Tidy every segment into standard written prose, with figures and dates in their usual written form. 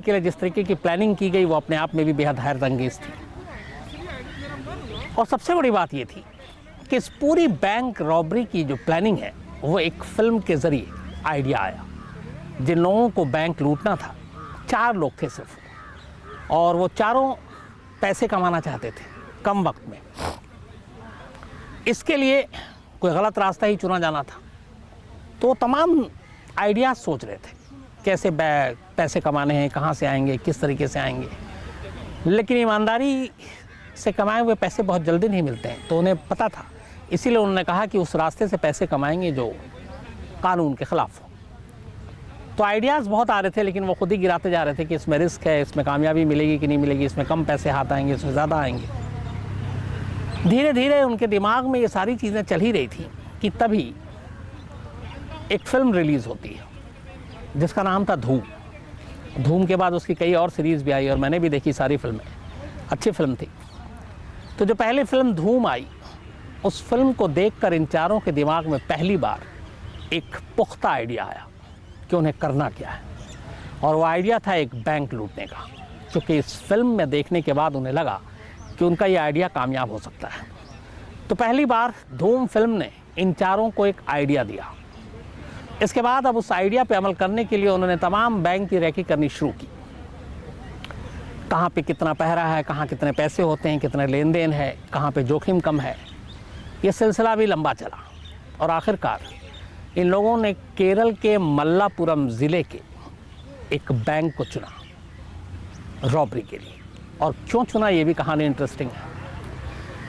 के लिए जिस तरीके की प्लानिंग की गई वो अपने आप में भी बेहद हैरतअंगेज थी। और सबसे बड़ी बात ये थी कि इस पूरी बैंक रॉबरी की जो प्लानिंग है वो एक फिल्म के ज़रिए आइडिया आया। जिन लोगों को बैंक लूटना था, 4 लोग थे सिर्फ, और वो चारों पैसे कमाना चाहते थे कम वक्त में। इसके लिए कोई गलत रास्ता ही चुना जाना था, तो तमाम आइडियाज़ सोच रहे थे कैसे पैसे कमाने हैं, कहाँ से आएंगे, किस तरीके से आएंगे। लेकिन ईमानदारी से कमाए हुए पैसे बहुत जल्दी नहीं मिलते हैं, तो उन्हें पता था। इसीलिए उन्होंने कहा कि उस रास्ते से पैसे कमाएंगे जो कानून के ख़िलाफ़ हो। तो आइडियाज़ बहुत आ रहे थे, लेकिन वो खुद ही गिराते जा रहे थे कि इसमें रिस्क है, इसमें कामयाबी मिलेगी कि नहीं मिलेगी, इसमें कम पैसे हाथ आएंगे, इसमें ज़्यादा आएंगे। धीरे धीरे उनके दिमाग में ये सारी चीज़ें चल ही रही थी कि तभी एक फ़िल्म रिलीज़ होती है जिसका नाम था धूम। धूम के बाद उसकी कई और सीरीज़ भी आई और मैंने भी देखी सारी फिल्में, अच्छी फिल्म थी। तो जो पहली फिल्म धूम आई, उस फिल्म को देखकर इन चारों के दिमाग में पहली बार एक पुख्ता आइडिया आया कि उन्हें करना क्या है। और वो आइडिया था एक बैंक लूटने का, क्योंकि इस फिल्म में देखने के बाद उन्हें लगा कि उनका ये आइडिया कामयाब हो सकता है। तो पहली बार धूम फिल्म ने इन चारों को एक आइडिया दिया। इसके बाद अब उस आइडिया पे अमल करने के लिए उन्होंने तमाम बैंक की रैकी करनी शुरू की। कहाँ पे कितना पहरा है, कहाँ कितने पैसे होते हैं, कितने लेन देन है, कहाँ पे जोखिम कम है। ये सिलसिला भी लंबा चला और आखिरकार इन लोगों ने केरल के मल्लापुरम ज़िले के एक बैंक को चुना रॉबरी के लिए। और क्यों चुना, ये भी कहानी इंटरेस्टिंग है।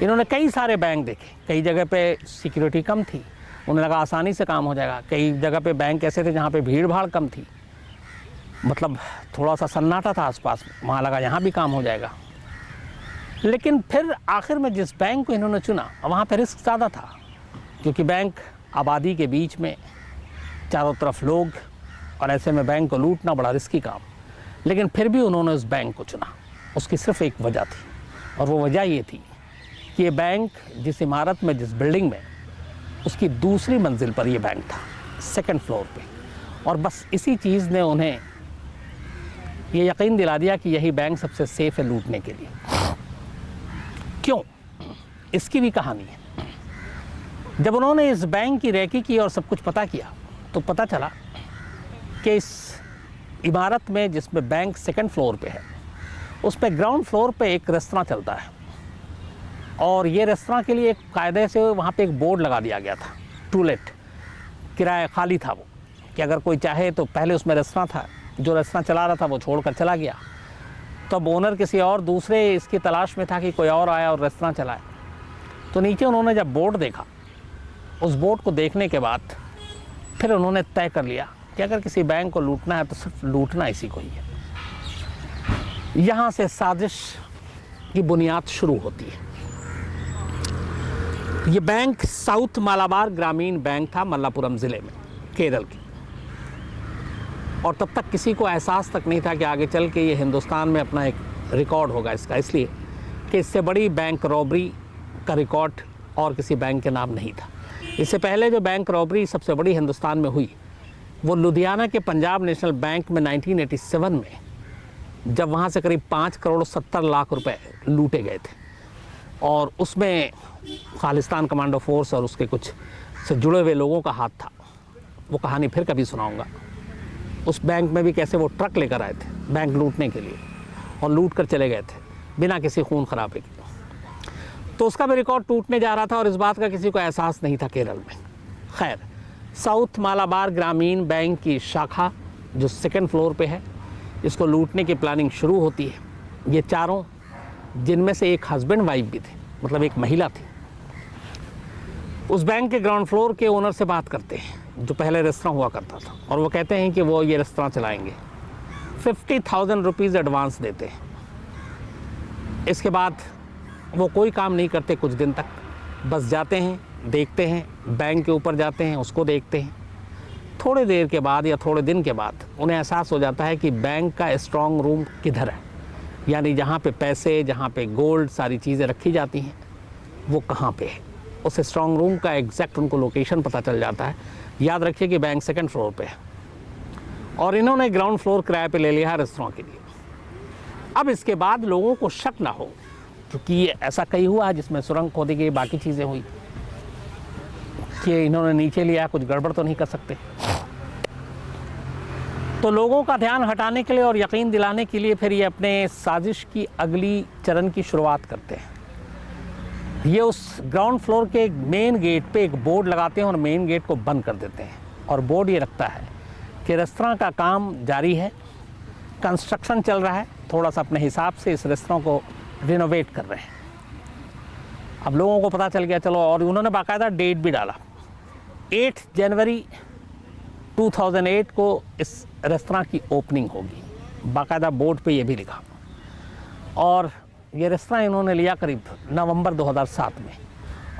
इन्होंने कई सारे बैंक देखे, कई जगह पे सिक्योरिटी कम थी, उन्हें लगा आसानी से काम हो जाएगा। कई जगह पे बैंक ऐसे थे जहाँ पे भीड़ भाड़ कम थी, मतलब थोड़ा सा सन्नाटा था आसपास, वहाँ लगा यहाँ भी काम हो जाएगा। लेकिन फिर आखिर में जिस बैंक को इन्होंने चुना, वहाँ पे रिस्क ज़्यादा था, क्योंकि बैंक आबादी के बीच में, चारों तरफ लोग, और ऐसे में बैंक को लूटना बड़ा रिस्की काम। लेकिन फिर भी उन्होंने उस बैंक को चुना। उसकी सिर्फ एक वजह थी, और वो वजह ये थी कि ये बैंक जिस इमारत में, जिस बिल्डिंग में, उसकी दूसरी मंजिल पर ये बैंक था, 2nd फ्लोर पे। और बस इसी चीज़ ने उन्हें ये यकीन दिला दिया कि यही बैंक सबसे सेफ है लूटने के लिए। क्यों, इसकी भी कहानी है। जब उन्होंने इस बैंक की रैकी की और सब कुछ पता किया, तो पता चला कि इस इमारत में जिसमें बैंक 2nd फ्लोर पे है, उस पर ग्राउंड फ्लोर पे एक रेस्तरां चलता है। और ये रेस्तरां के लिए एक कायदे से वहाँ पे एक बोर्ड लगा दिया गया था, टू लेट, किराया खाली था वो, कि अगर कोई चाहे तो। पहले उसमें रेस्तरां था, जो रेस्तरां चला रहा था वो छोड़कर चला गया, तो अब ओनर किसी और दूसरे इसकी तलाश में था कि कोई और आया और रेस्तरां चलाए। तो नीचे उन्होंने जब बोर्ड देखा, उस बोर्ड को देखने के बाद फिर उन्होंने तय कर लिया कि अगर किसी बैंक को लूटना है तो सिर्फ लूटना इसी को ही है। यहाँ से साजिश की बुनियाद शुरू होती है। ये बैंक साउथ मालाबार ग्रामीण बैंक था, मल्लापुरम ज़िले में, केरल की। और तब तक किसी को एहसास तक नहीं था कि आगे चल के ये हिंदुस्तान में अपना एक रिकॉर्ड होगा इसका, इसलिए कि इससे बड़ी बैंक रॉबरी का रिकॉर्ड और किसी बैंक के नाम नहीं था। इससे पहले जो बैंक रॉबरी सबसे बड़ी हिंदुस्तान में हुई, वो लुधियाना के पंजाब नेशनल बैंक में 1987 में, जब वहाँ से करीब 5 करोड़ 70 लाख रुपए लूटे गए थे। और उसमें खालिस्तान कमांडो फोर्स और उसके कुछ से जुड़े हुए लोगों का हाथ था। वो कहानी फिर कभी सुनाऊंगा। उस बैंक में भी कैसे वो ट्रक लेकर आए थे बैंक लूटने के लिए, और लूट कर चले गए थे बिना किसी खून खराबे के। तो उसका भी रिकॉर्ड टूटने जा रहा था, और इस बात का किसी को एहसास नहीं था केरल में। खैर, साउथ मालाबार ग्रामीण बैंक की शाखा जो 2nd फ्लोर पे है, इसको लूटने की प्लानिंग शुरू होती है। ये चारों, जिनमें से एक हस्बैंड वाइफ भी थे, मतलब एक महिला थी, उस बैंक के ग्राउंड फ्लोर के ओनर से बात करते हैं, जो पहले रेस्तरां हुआ करता था। और वो कहते हैं कि वो ये रेस्तरां चलाएंगे। 50,000 रुपीज़ एडवांस देते हैं। इसके बाद वो कोई काम नहीं करते कुछ दिन तक, बस जाते हैं, देखते हैं, बैंक के ऊपर जाते हैं, उसको देखते हैं। थोड़ी देर के बाद या थोड़े दिन के बाद उन्हें एहसास हो जाता है कि बैंक का स्ट्रॉन्ग रूम किधर है, यानी जहाँ पे पैसे, जहाँ पे गोल्ड, सारी चीज़ें रखी जाती हैं, वो कहाँ पे है। उस स्ट्रॉन्ग रूम का एग्जैक्ट उनको लोकेशन पता चल जाता है। याद रखिए कि बैंक 2nd फ्लोर पे है, और इन्होंने ग्राउंड फ्लोर किराए पे ले लिया है रेस्तरां के लिए। अब इसके बाद लोगों को शक ना हो, क्योंकि ये ऐसा कहीं हुआ है जिसमें सुरंग खोदी गई, बाकी चीज़ें हुई, कि इन्होंने नीचे लिया, कुछ गड़बड़ तो नहीं कर सकते। तो लोगों का ध्यान हटाने के लिए और यकीन दिलाने के लिए फिर ये अपने साजिश की अगली चरण की शुरुआत करते हैं। ये उस ग्राउंड फ्लोर के मेन गेट पे एक बोर्ड लगाते हैं और मेन गेट को बंद कर देते हैं, और बोर्ड ये रखता है कि रेस्तरां का काम जारी है, कंस्ट्रक्शन चल रहा है, थोड़ा सा अपने हिसाब से इस रेस्तरां को रिनोवेट कर रहे हैं। अब लोगों को पता चल गया, चलो, और उन्होंने बाकायदा डेट भी डाला, 8 जनवरी 2008 को इस रेस्तरां की ओपनिंग होगी, बाकायदा बोर्ड पे ये भी लिखा। और ये रेस्तरां इन्होंने लिया करीब नवंबर 2007 में,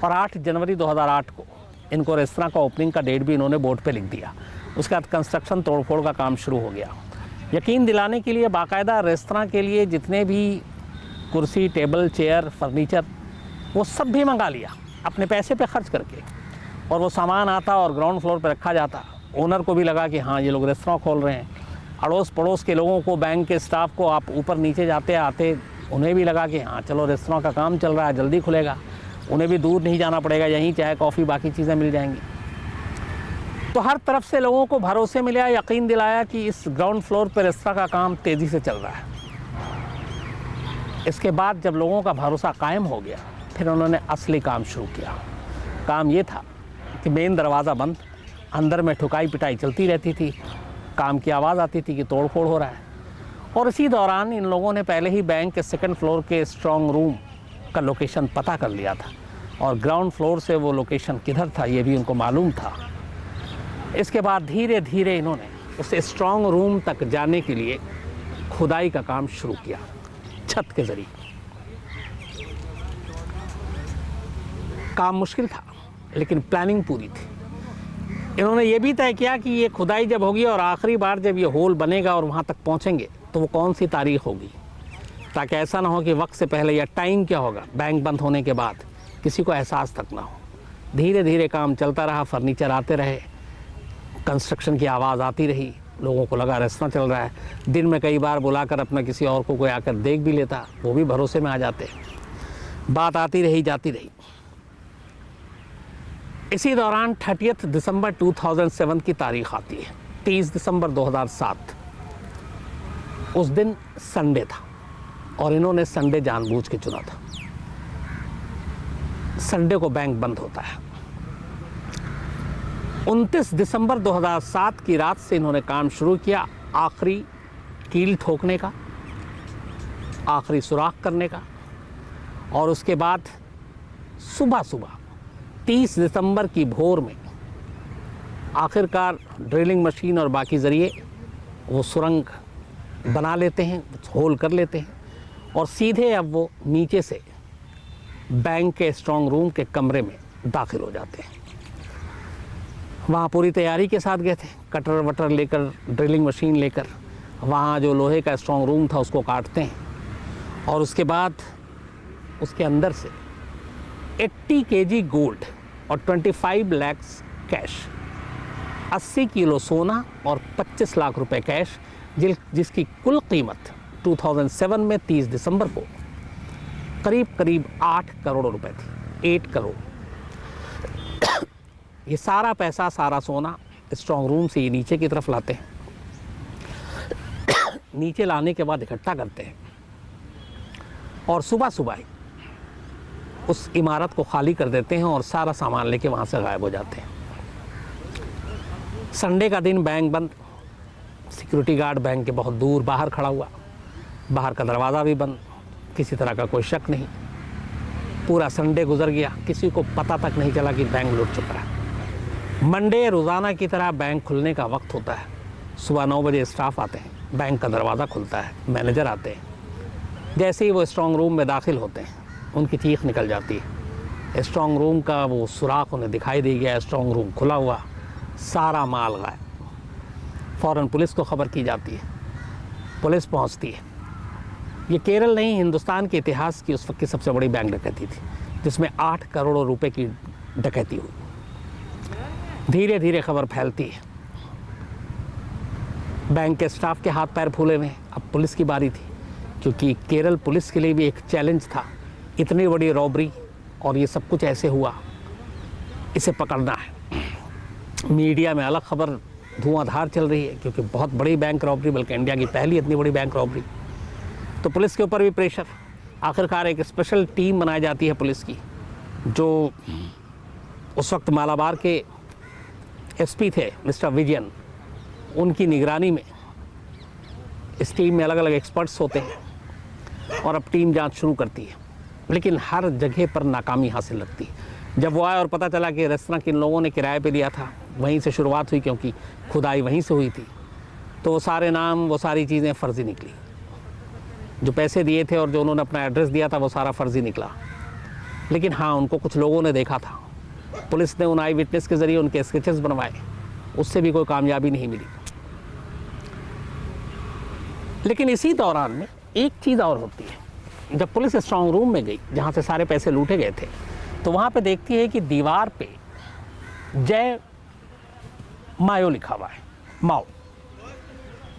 और 8 जनवरी 2008 को इनको रेस्तरां का ओपनिंग का डेट भी इन्होंने बोर्ड पे लिख दिया। उसके बाद कंस्ट्रक्शन तोड़फोड़ का काम शुरू हो गया। यकीन दिलाने के लिए बाकायदा रेस्तरां के लिए जितने भी कुर्सी, टेबल, चेयर, फर्नीचर, वो सब भी मंगा लिया अपने पैसे पे खर्च करके, और वो सामान आता और ग्राउंड फ्लोर पे रखा जाता। ओनर को भी लगा कि हाँ, ये लोग रेस्तरां खोल रहे हैं। अड़ोस पड़ोस के लोगों को, बैंक के स्टाफ को, आप ऊपर नीचे जाते आते, उन्हें भी लगा कि हाँ, चलो, रेस्तरां का काम चल रहा है, जल्दी खुलेगा, उन्हें भी दूर नहीं जाना पड़ेगा, यहीं चाय कॉफ़ी बाकी चीज़ें मिल जाएंगी। तो हर तरफ से लोगों को भरोसे मिला, यकीन दिलाया कि इस ग्राउंड फ्लोर पर रेस्तरां का काम तेज़ी से चल रहा है। इसके बाद जब लोगों का भरोसा कायम हो गया, फिर उन्होंने असली काम शुरू किया। काम ये था कि मेन दरवाज़ा बंद, अंदर में ठुकाई पिटाई चलती रहती थी, काम की आवाज़ आती थी कि तोड़फोड़ हो रहा है। और इसी दौरान इन लोगों ने पहले ही बैंक के 2nd फ्लोर के स्ट्रॉन्ग रूम का लोकेशन पता कर लिया था, और ग्राउंड फ्लोर से वो लोकेशन किधर था ये भी उनको मालूम था। इसके बाद धीरे धीरे इन्होंने उस स्ट्रॉन्ग रूम तक जाने के लिए खुदाई का काम शुरू किया, छत के ज़रिए। काम मुश्किल था, लेकिन प्लानिंग पूरी थी। इन्होंने ये भी तय किया कि ये खुदाई जब होगी और आखिरी बार जब ये होल बनेगा और वहाँ तक पहुँचेंगे तो वो कौन सी तारीख होगी, ताकि ऐसा ना हो कि वक्त से पहले, या टाइम क्या होगा बैंक बंद होने के बाद, किसी को एहसास तक ना हो। धीरे धीरे काम चलता रहा, फर्नीचर आते रहे, कंस्ट्रक्शन की आवाज़ आती रही, लोगों को लगा रेस्तरां चल रहा है। दिन में कई बार बुलाकर अपना किसी और को कोई आकर देख भी लेता, वो भी भरोसे में आ जाते। बात आती रही, जाती रही। इसी दौरान 30 दिसंबर 2007 की तारीख आती है, 30 दिसंबर 2007। उस दिन संडे था, और इन्होंने संडे जानबूझ के चुना था। संडे को बैंक बंद होता है। 29 दिसंबर 2007 की रात से इन्होंने काम शुरू किया, आखिरी कील ठोकने का, आखिरी सुराख करने का। और उसके बाद सुबह सुबह 30 दिसंबर की भोर में आखिरकार ड्रिलिंग मशीन और बाकी ज़रिए वो सुरंग बना लेते हैं, होल कर लेते हैं, और सीधे अब वो नीचे से बैंक के स्ट्रॉन्ग रूम के कमरे में दाखिल हो जाते हैं। वहाँ पूरी तैयारी के साथ गए थे, कटर वटर लेकर, ड्रिलिंग मशीन लेकर। वहाँ जो लोहे का स्ट्रॉन्ग रूम था उसको काटते हैं, और उसके बाद उसके अंदर से 80 केजी गोल्ड और 25 लाख कैश, 80 किलो सोना और 25 लाख रुपए कैश, जिसकी कुल कीमत 2007 में 30 दिसंबर को करीब 8 करोड़ रुपए थी, 8 करोड़। ये सारा पैसा, सारा सोना स्ट्रॉन्ग रूम से ये नीचे की तरफ लाते हैं। नीचे लाने के बाद इकट्ठा करते हैं, और सुबह सुबह ही उस इमारत को खाली कर देते हैं और सारा सामान लेके वहाँ से गायब हो जाते हैं। संडे का दिन बैंक बंद, सिक्योरिटी गार्ड बैंक के बहुत दूर बाहर खड़ा हुआ, बाहर का दरवाज़ा भी बंद, किसी तरह का कोई शक नहीं। पूरा संडे गुजर गया, किसी को पता तक नहीं चला कि बैंक लुट चुका है। मंडे रोज़ाना की तरह बैंक खुलने का वक्त होता है। सुबह 9 बजे स्टाफ आते हैं, बैंक का दरवाज़ा खुलता है, मैनेजर आते हैं। जैसे ही वो स्ट्रॉन्ग रूम में दाखिल होते हैं, उनकी चीख निकल जाती है। स्ट्रॉन्ग रूम का वो सुराख उन्हें दिखाई दे गया, स्ट्रॉन्ग रूम खुला हुआ, सारा माल गायब। फ़ौरन पुलिस को खबर की जाती है, पुलिस पहुंचती है। ये केरल नहीं, हिंदुस्तान के इतिहास की उस वक्त की सबसे बड़ी बैंक डकैती थी, जिसमें 8 करोड़ रुपए की डकैती हुई। धीरे धीरे खबर फैलती है। बैंक के स्टाफ के हाथ पैर फूले हुए हैं। अब पुलिस की बारी थी क्योंकि केरल पुलिस के लिए भी एक चैलेंज था, इतनी बड़ी रॉबरी और ये सब कुछ ऐसे हुआ, इसे पकड़ना है। मीडिया में अलग खबर धुआंधार चल रही है क्योंकि बहुत बड़ी बैंक रॉबरी, बल्कि इंडिया की पहली इतनी बड़ी बैंक रॉबरी। तो पुलिस के ऊपर भी प्रेशर। आखिरकार एक स्पेशल टीम बनाई जाती है पुलिस की, जो उस वक्त मालाबार के एसपी थे मिस्टर विजयन, उनकी निगरानी में इस टीम में अलग अलग एक्सपर्ट्स होते हैं और अब टीम जांच शुरू करती है, लेकिन हर जगह पर नाकामी हासिल लगती है। जब वो आए और पता चला कि रेस्तरां किन लोगों ने किराए पे लिया था, वहीं से शुरुआत हुई क्योंकि खुदाई वहीं से हुई थी, तो वो सारे नाम, वो सारी चीज़ें फर्जी निकली। जो पैसे दिए थे और जो उन्होंने अपना एड्रेस दिया था वो सारा फर्जी निकला। लेकिन हाँ, उनको कुछ लोगों ने देखा था। पुलिस ने उन आई विटनेस के ज़रिए उनके स्केचेस बनवाए, उससे भी कोई कामयाबी नहीं मिली। लेकिन इसी दौरान में एक चीज़ और होती है। जब पुलिस स्ट्रांग रूम में गई जहाँ से सारे पैसे लूटे गए थे, तो वहाँ पे देखती है कि दीवार पे जय मायो लिखा हुआ है। माओ,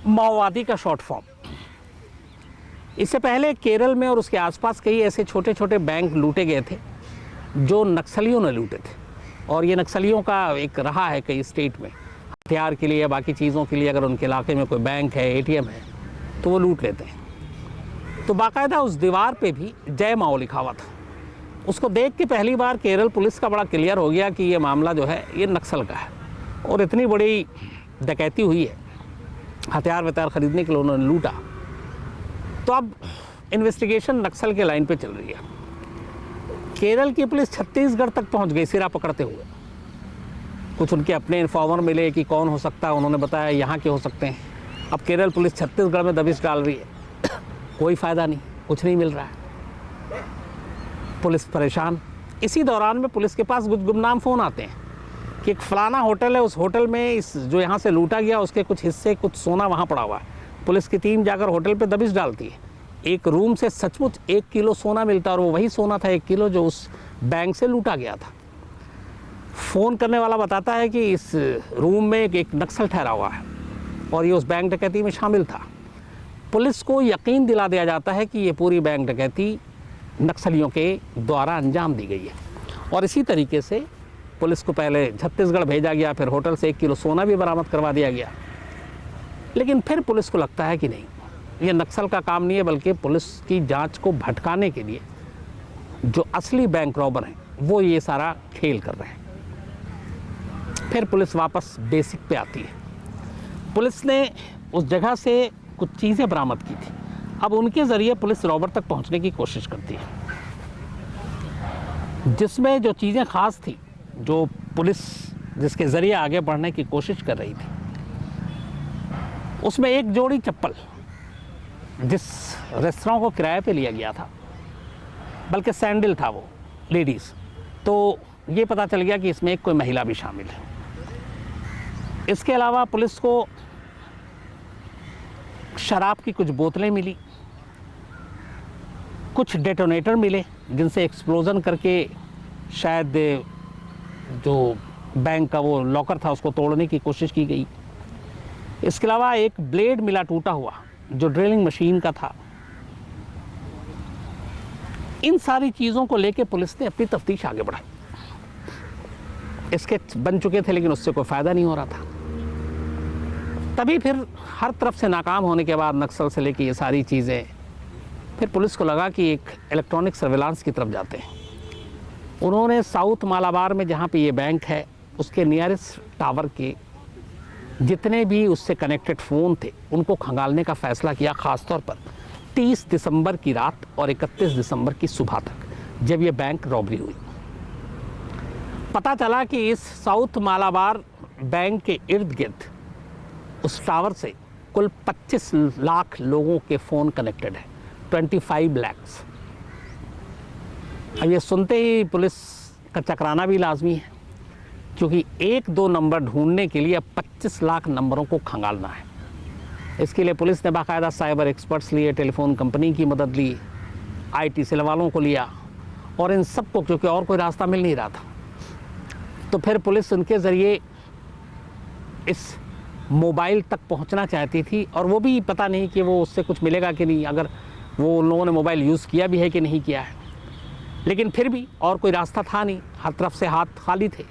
माओवादी का शॉर्ट फॉर्म। इससे पहले केरल में और उसके आसपास कई ऐसे छोटे छोटे बैंक लूटे गए थे जो नक्सलियों ने लूटे थे, और ये नक्सलियों का एक रहा है कई स्टेट में, हथियार के लिए या बाकी चीज़ों के लिए अगर उनके इलाके में कोई बैंक है, एटीएम है, तो वो लूट लेते हैं। तो बाकायदा उस दीवार पे भी जय माओ लिखा हुआ था। उसको देख के पहली बार केरल पुलिस का बड़ा क्लियर हो गया कि ये मामला जो है ये नक्सल का है, और इतनी बड़ी डकैती हुई है, हथियार वथियार खरीदने के लिए उन्होंने लूटा। तो अब इन्वेस्टिगेशन नक्सल के लाइन पे चल रही है। केरल की पुलिस छत्तीसगढ़ तक पहुंच गई सिरा पकड़ते हुए। कुछ उनके अपने इन्फॉर्मर मिले कि कौन हो सकता है, उन्होंने बताया यहाँ के हो सकते हैं। अब केरल पुलिस छत्तीसगढ़ में दबिश डाल रही है, कोई फ़ायदा नहीं, कुछ नहीं मिल रहा है, पुलिस परेशान। इसी दौरान में पुलिस के पास कुछ गुमनाम फ़ोन आते हैं कि एक फ़लाना होटल है, उस होटल में इस जो यहाँ से लूटा गया उसके कुछ हिस्से, कुछ सोना वहाँ पड़ा हुआ है। पुलिस की टीम जाकर होटल पे दबिश डालती है। एक रूम से सचमुच 1 किलो सोना मिलता है, और वो वही सोना था 1 किलो जो उस बैंक से लूटा गया था। फ़ोन करने वाला बताता है कि इस रूम में एक नक्सल ठहरा हुआ है और ये उस बैंक डकैती में शामिल था। पुलिस को यकीन दिला दिया जाता है कि ये पूरी बैंक डकैती नक्सलियों के द्वारा अंजाम दी गई है। और इसी तरीके से पुलिस को पहले छत्तीसगढ़ भेजा गया, फिर होटल से 1 किलो सोना भी बरामद करवा दिया गया। लेकिन फिर पुलिस को लगता है कि नहीं, ये नक्सल का काम नहीं है, बल्कि पुलिस की जांच को भटकाने के लिए जो असली बैंक रॉबर हैं वो ये सारा खेल कर रहे हैं। फिर पुलिस वापस बेसिक पे आती है। पुलिस ने उस जगह से कुछ चीज़ें बरामद की थी। अब उनके ज़रिए पुलिस रॉबर तक पहुंचने की कोशिश करती है, जिसमें जो चीज़ें ख़ास थी, जो पुलिस जिसके ज़रिए आगे बढ़ने की कोशिश कर रही थी, उसमें एक जोड़ी चप्पल जिस रेस्तरां को किराए पे लिया गया था, बल्कि सैंडल था वो लेडीज़, तो ये पता चल गया कि इसमें एक कोई महिला भी शामिल है। इसके अलावा पुलिस को शराब की कुछ बोतलें मिली, कुछ डेटोनेटर मिले जिनसे एक्सप्लोजन करके शायद जो बैंक का वो लॉकर था उसको तोड़ने की कोशिश की गई। इसके अलावा एक ब्लेड मिला टूटा हुआ जो ड्रिलिंग मशीन का था। इन सारी चीज़ों को लेकर पुलिस ने अपनी तफ्तीश आगे बढ़ाई। स्केच बन चुके थे लेकिन उससे कोई फ़ायदा नहीं हो रहा था। तभी फिर हर तरफ से नाकाम होने के बाद नक्सल से लेकर ये सारी चीज़ें, फिर पुलिस को लगा कि एक इलेक्ट्रॉनिक सर्विलांस की तरफ जाते हैं। उन्होंने साउथ मालाबार में जहाँ पे ये बैंक है उसके नियरेस्ट टावर के जितने भी उससे कनेक्टेड फ़ोन थे उनको खंगालने का फ़ैसला किया, ख़ासतौर पर 30 दिसंबर की रात और 31 दिसंबर की सुबह तक, जब ये बैंक रॉबरी हुई। पता चला कि इस साउथ मालाबार बैंक के इर्द गिर्द उस टावर से कुल 25 लाख लोगों के फ़ोन कनेक्टेड है, 25 lakhs। अब ये सुनते ही पुलिस का चकराना भी लाजमी है, क्योंकि 1-2 नंबर ढूंढने के लिए अब 25 लाख नंबरों को खंगालना है। इसके लिए पुलिस ने बाकायदा साइबर एक्सपर्ट्स लिए, टेलीफोन कंपनी की मदद ली, IT सेल वालों को लिया, और इन सबको, क्योंकि और कोई रास्ता मिल नहीं रहा था, तो फिर पुलिस उनके ज़रिए इस मोबाइल तक पहुंचना चाहती थी। और वो भी पता नहीं कि वो उससे कुछ मिलेगा कि नहीं। अगर वो उन लोगों ने मोबाइल यूज़ किया भी है कि नहीं किया है, लेकिन फिर भी और कोई रास्ता था नहीं, हर तरफ से हाथ खाली थे।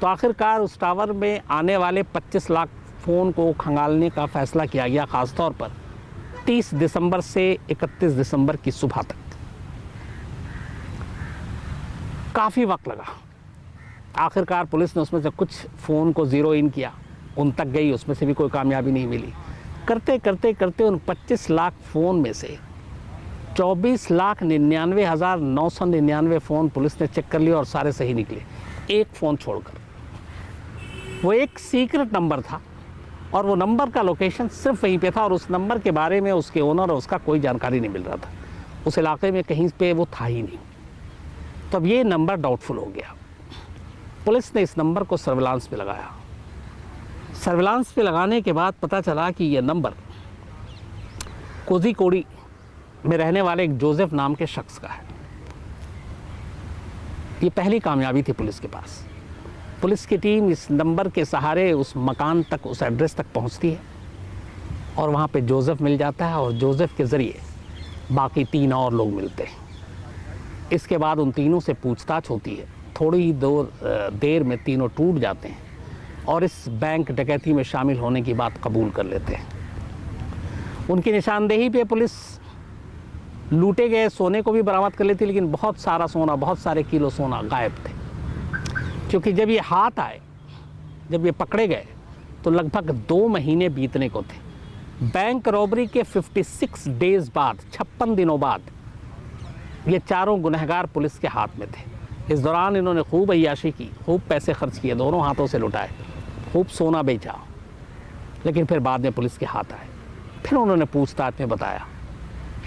तो आखिरकार उस टावर में आने वाले 25 लाख फ़ोन को खंगालने का फ़ैसला किया गया, ख़ास तौर पर 30 दिसंबर से 31 दिसंबर की सुबह तक। काफ़ी वक्त लगा। आखिरकार पुलिस ने उसमें से कुछ फ़ोन को ज़ीरो इन किया, उन तक गई, उसमें से भी कोई कामयाबी नहीं मिली। करते करते करते उन 25 लाख फ़ोन में से 24,99,999 फ़ोन पुलिस ने चेक कर लिए और सारे सही निकले, एक फ़ोन छोड़कर। वो एक सीक्रेट नंबर था और वो नंबर का लोकेशन सिर्फ वहीं पे था और उस नंबर के बारे में उसके ओनर और उसका कोई जानकारी नहीं मिल रहा था। उस इलाके में कहीं पे वो था ही नहीं। तब ये नंबर डाउटफुल हो गया। पुलिस ने इस नंबर को सर्विलांस पे लगाया। सर्विलांस पे लगाने के बाद पता चला कि ये नंबर कोझीकोडी में रहने वाले एक जोसेफ नाम के शख्स का है। ये पहली कामयाबी थी पुलिस के पास। पुलिस की टीम इस नंबर के सहारे उस मकान तक, उस एड्रेस तक पहुंचती है और वहाँ पे जोसेफ मिल जाता है और जोसेफ के ज़रिए बाकी 3 और लोग मिलते हैं। इसके बाद उन तीनों से पूछताछ होती है। थोड़ी ही देर में तीनों टूट जाते हैं और इस बैंक डकैती में शामिल होने की बात कबूल कर लेते हैं। उनकी निशानदेही पे पुलिस लूटे गए सोने को भी बरामद कर लेती, लेकिन बहुत सारा सोना, बहुत सारे किलो सोना गायब थे। क्योंकि जब ये हाथ आए, जब ये पकड़े गए तो लगभग 2 महीने बीतने को थे। बैंक रॉबरी के 56 डेज बाद, 56 दिनों बाद ये चारों गुनहगार पुलिस के हाथ में थे। इस दौरान इन्होंने खूब अय्याशी की, खूब पैसे खर्च किए, दोनों हाथों से लुटाए, खूब सोना बेचा, लेकिन फिर बाद में पुलिस के हाथ आए। फिर उन्होंने पूछताछ में बताया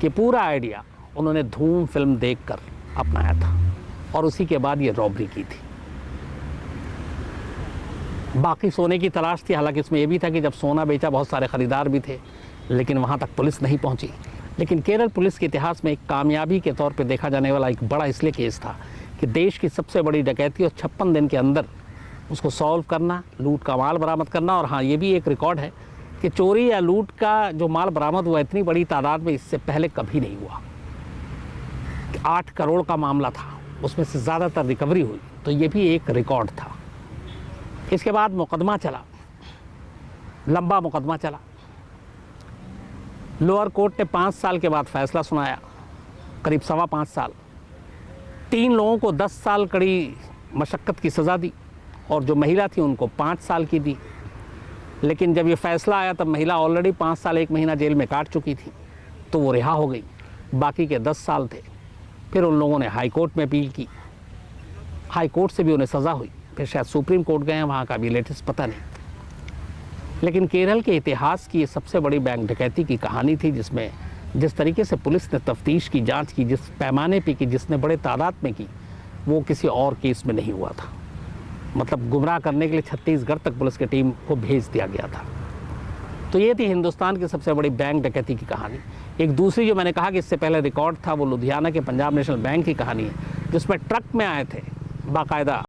कि पूरा आइडिया उन्होंने धूम फिल्म देखकर अपनाया था और उसी के बाद ये रॉबरी की थी। बाकी सोने की तलाश थी। हालांकि इसमें यह भी था कि जब सोना बेचा बहुत सारे ख़रीदार भी थे, लेकिन वहाँ तक पुलिस नहीं पहुँची। लेकिन केरल पुलिस के इतिहास में एक कामयाबी के तौर पे देखा जाने वाला एक बड़ा इसलिए केस था कि देश की सबसे बड़ी डकैती और 56 दिन के अंदर उसको सॉल्व करना, लूट का माल बरामद करना। और हाँ, ये भी एक रिकॉर्ड है कि चोरी या लूट का जो माल बरामद हुआ इतनी बड़ी तादाद में इससे पहले कभी नहीं हुआ। 8 करोड़ का मामला था, उसमें से ज़्यादातर रिकवरी हुई, तो ये भी एक रिकॉर्ड था। इसके बाद मुकदमा चला, लंबा मुकदमा चला। लोअर कोर्ट ने 5 साल के बाद फैसला सुनाया, करीब 5.25 साल। 3 लोगों को 10 साल कड़ी मशक्क़त की सज़ा दी और जो महिला थी उनको 5 साल की दी। लेकिन जब ये फैसला आया तब महिला ऑलरेडी 5 साल 1 महीना जेल में काट चुकी थी, तो वो रिहा हो गई। बाकी के 10 साल थे। फिर उन लोगों ने हाई कोर्ट में अपील की, हाई कोर्ट से भी उन्हें सज़ा हुई। फिर शायद सुप्रीम कोर्ट गए हैं, वहाँ का भी लेटेस्ट पता नहीं। लेकिन केरल के इतिहास की ये सबसे बड़ी बैंक डकैती की कहानी थी, जिसमें जिस तरीके से पुलिस ने तफ्तीश की, जांच की, जिस पैमाने पे की, जिसने बड़े तादाद में की, वो किसी और केस में नहीं हुआ था। मतलब गुमराह करने के लिए छत्तीसगढ़ तक पुलिस की टीम को भेज दिया गया था। तो ये थी हिंदुस्तान की सबसे बड़ी बैंक डकैती की कहानी। एक दूसरी जो मैंने कहा कि इससे पहले रिकॉर्ड था, वो लुधियाना के पंजाब नेशनल बैंक की कहानी है, जिसमें ट्रक में आए थे बाकायदा